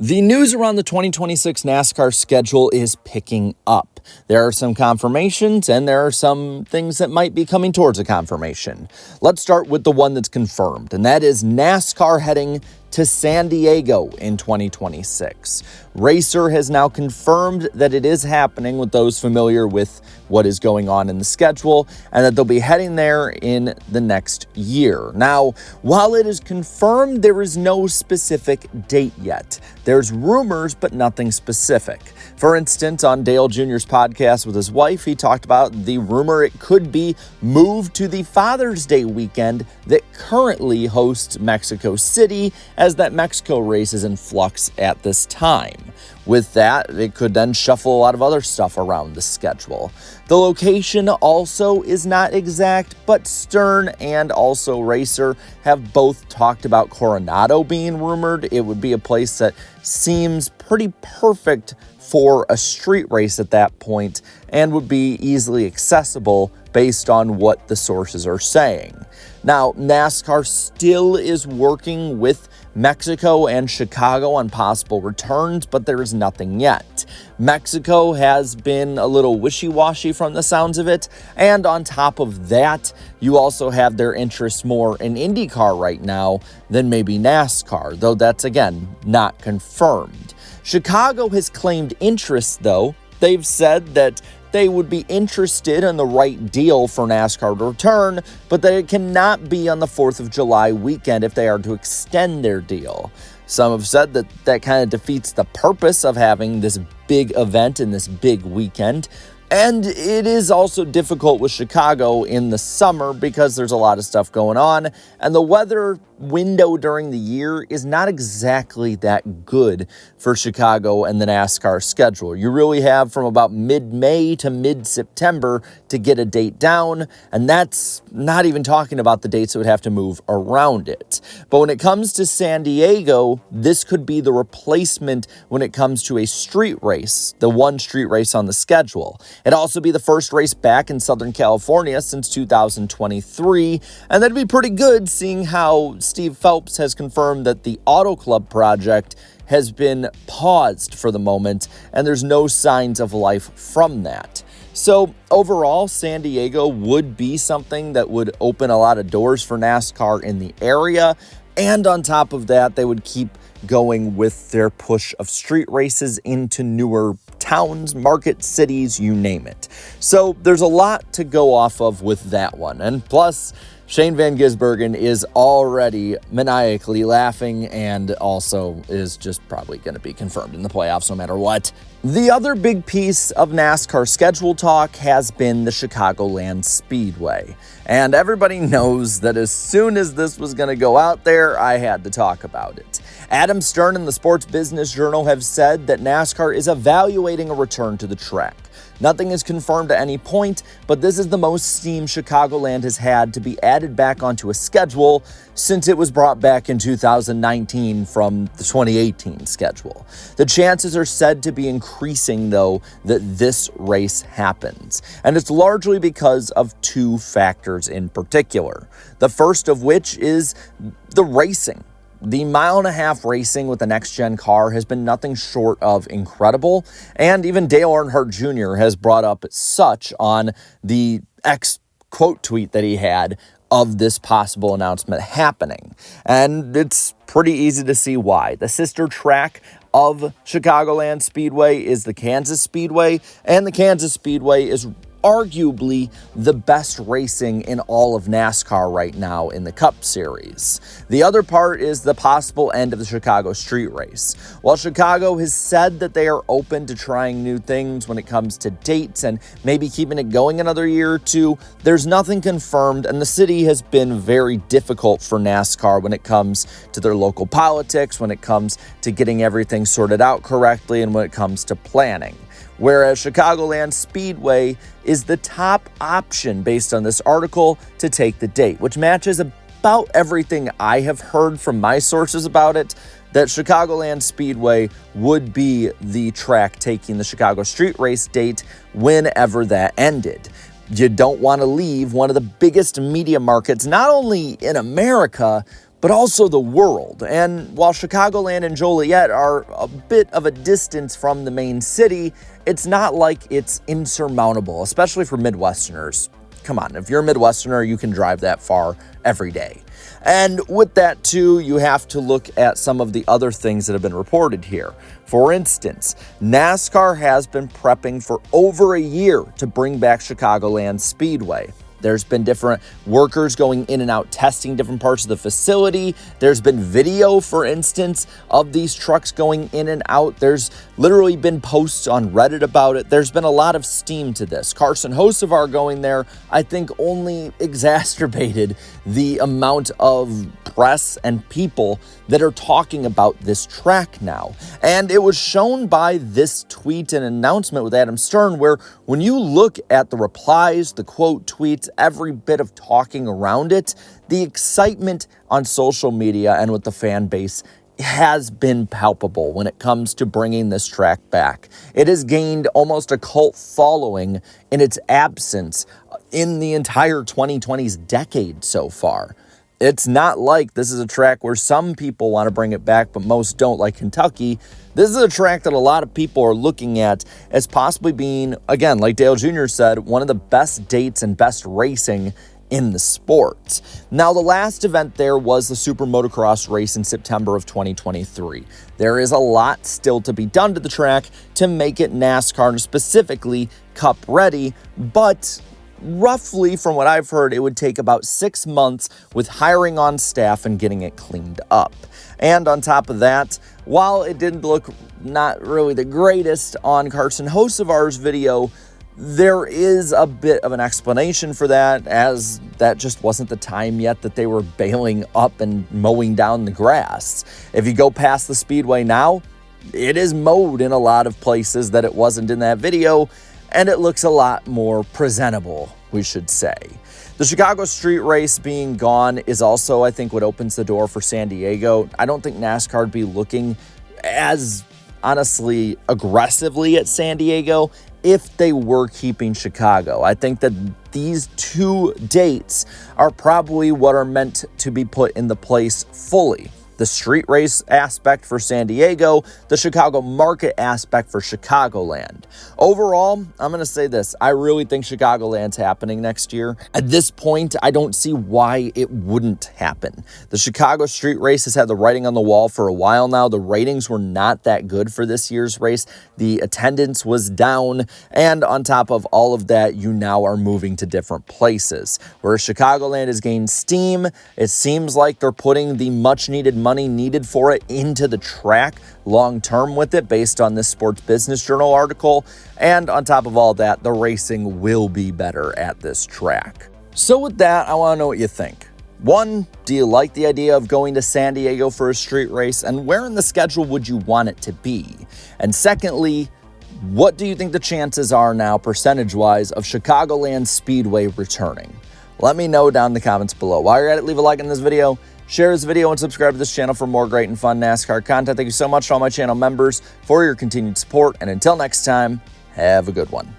The news around the 2026 NASCAR schedule is picking up. There are some confirmations and there are some things that might be coming towards a confirmation. Let's start with the one that's confirmed, and that is NASCAR heading to San Diego in 2026. Racer has now confirmed that it is happening with those familiar with what is going on in the schedule and that they'll be heading there in the next year. Now, while it is confirmed, there is no specific date yet. There's rumors, but nothing specific. For instance, on Dale Jr.'s podcast with his wife, he talked about the rumor it could be moved to the Father's Day weekend that currently hosts Mexico City, as that Mexico race is in flux at this time. With that, it could then shuffle a lot of other stuff around the schedule. The location also is not exact, but Stern and also Racer have both talked about Coronado being rumored. It would be a place that seems pretty perfect for a street race at that point and would be easily accessible based on what the sources are saying. Now, NASCAR still is working with Mexico and Chicago on possible returns, but there is nothing yet. Mexico has been a little wishy-washy from the sounds of it, and on top of that, you also have their interest more in IndyCar right now than maybe NASCAR, though that's, again, not confirmed. Chicago has claimed interest, though. They've said that they would be interested in the right deal for NASCAR to return, but that it cannot be on the 4th of July weekend if they are to extend their deal. Some have said that that kind of defeats the purpose of having this big event and this big weekend. And it is also difficult with Chicago in the summer because there's a lot of stuff going on, and the weather window during the year is not exactly that good for Chicago and the NASCAR schedule. You really have from about mid-May to mid-September to get a date down, and that's not even talking about the dates that would have to move around it. But when it comes to San Diego, this could be the replacement when it comes to a street race, the one street race on the schedule. It'd also be the first race back in Southern California since 2023, and that'd be pretty good seeing how Steve Phelps has confirmed that the Auto Club project has been paused for the moment, and there's no signs of life from that. So overall, San Diego would be something that would open a lot of doors for NASCAR in the area, and on top of that, they would keep going with their push of street races into newer towns, market cities, you name it. So there's a lot to go off of with that one. And plus, Shane Van Gisbergen is already maniacally laughing and also is just probably going to be confirmed in the playoffs no matter what. The other big piece of NASCAR schedule talk has been the Chicagoland Speedway. And everybody knows that as soon as this was going to go out there, I had to talk about it. Adam Stern and the Sports Business Journal have said that NASCAR is evaluating a return to the track. Nothing is confirmed at any point, but this is the most steam Chicagoland has had to be added back onto a schedule since it was brought back in 2019 from the 2018 schedule. The chances are said to be increasing, though, that this race happens, and it's largely because of two factors in particular. The first of which is the racing. The mile-and-a-half racing with the next-gen car has been nothing short of incredible, and even Dale Earnhardt Jr. has brought up such on the X-quote tweet that he had of this possible announcement happening. And it's pretty easy to see why. The sister track of Chicagoland Speedway is the Kansas Speedway, and the Kansas Speedway is arguably the best racing in all of NASCAR right now in the Cup Series. The other part is the possible end of the Chicago street race. While Chicago has said that they are open to trying new things when it comes to dates and maybe keeping it going another year or two, there's nothing confirmed, and the city has been very difficult for NASCAR when it comes to their local politics, when it comes to getting everything sorted out correctly, and when it comes to planning. Whereas Chicagoland Speedway is the top option based on this article to take the date, which matches about everything I have heard from my sources about it, that Chicagoland Speedway would be the track taking the Chicago street race date whenever that ended. You don't want to leave one of the biggest media markets, not only in America, but also the world. And while Chicagoland and Joliet are a bit of a distance from the main city, it's not like it's insurmountable, especially for Midwesterners. Come on, if you're a Midwesterner, you can drive that far every day. And with that too, you have to look at some of the other things that have been reported here. For instance, NASCAR has been prepping for over a year to bring back Chicagoland Speedway. There's been different workers going in and out testing different parts of the facility. There's been video, for instance, of these trucks going in and out. There's literally been posts on Reddit about it. There's been a lot of steam to this. Carson Hocevar going there, I think, only exacerbated the amount of press and people that are talking about this track now. And it was shown by this tweet and announcement with Adam Stern, where when you look at the replies, the quote tweets, every bit of talking around it, the excitement on social media and with the fan base has been palpable when it comes to bringing this track back. It has gained almost a cult following in its absence in the entire 2020s decade so far. It's not like this is a track where some people want to bring it back, but most don't, like Kentucky. This is a track that a lot of people are looking at as possibly being, again, like Dale Jr. said, one of the best dates and best racing in the sport. Now, the last event there was the Super Motocross race in September of 2023. There is a lot still to be done to the track to make it NASCAR and specifically Cup ready, but roughly, from what I've heard, it would take about 6 months with hiring on staff and getting it cleaned up. And on top of that, while it didn't look not really the greatest on Carson Hocevar's video, there is a bit of an explanation for that, as that just wasn't the time yet that they were baling up and mowing down the grass. If you go past the speedway now, it is mowed in a lot of places that it wasn't in that video, and it looks a lot more presentable, we should say. The Chicago street race being gone is also, I think, what opens the door for San Diego. I don't think NASCAR would be looking as, honestly, aggressively at San Diego if they were keeping Chicago. I think that these two dates are probably what are meant to be put in the place fully. The street race aspect for San Diego, the Chicago market aspect for Chicagoland. Overall, I'm going to say this. I really think Chicagoland's happening next year. At this point, I don't see why it wouldn't happen. The Chicago street race has had the writing on the wall for a while now. The ratings were not that good for this year's race. The attendance was down. And on top of all of that, you now are moving to different places. Where Chicagoland has gained steam, it seems like they're putting the much needed money needed for it into the track long term with it, based on this Sports Business Journal article. And on top of all that, the racing will be better at this track. So with that, I want to know what you think. One, do you like the idea of going to San Diego for a street race, and where in the schedule would you want it to be? And secondly, what do you think the chances are now, percentage-wise, of Chicagoland Speedway returning? Let me know down in the comments below. While you're at it, leave a like on this video, share this video, and subscribe to this channel for more great and fun NASCAR content. Thank you so much to all my channel members for your continued support, and until next time, have a good one.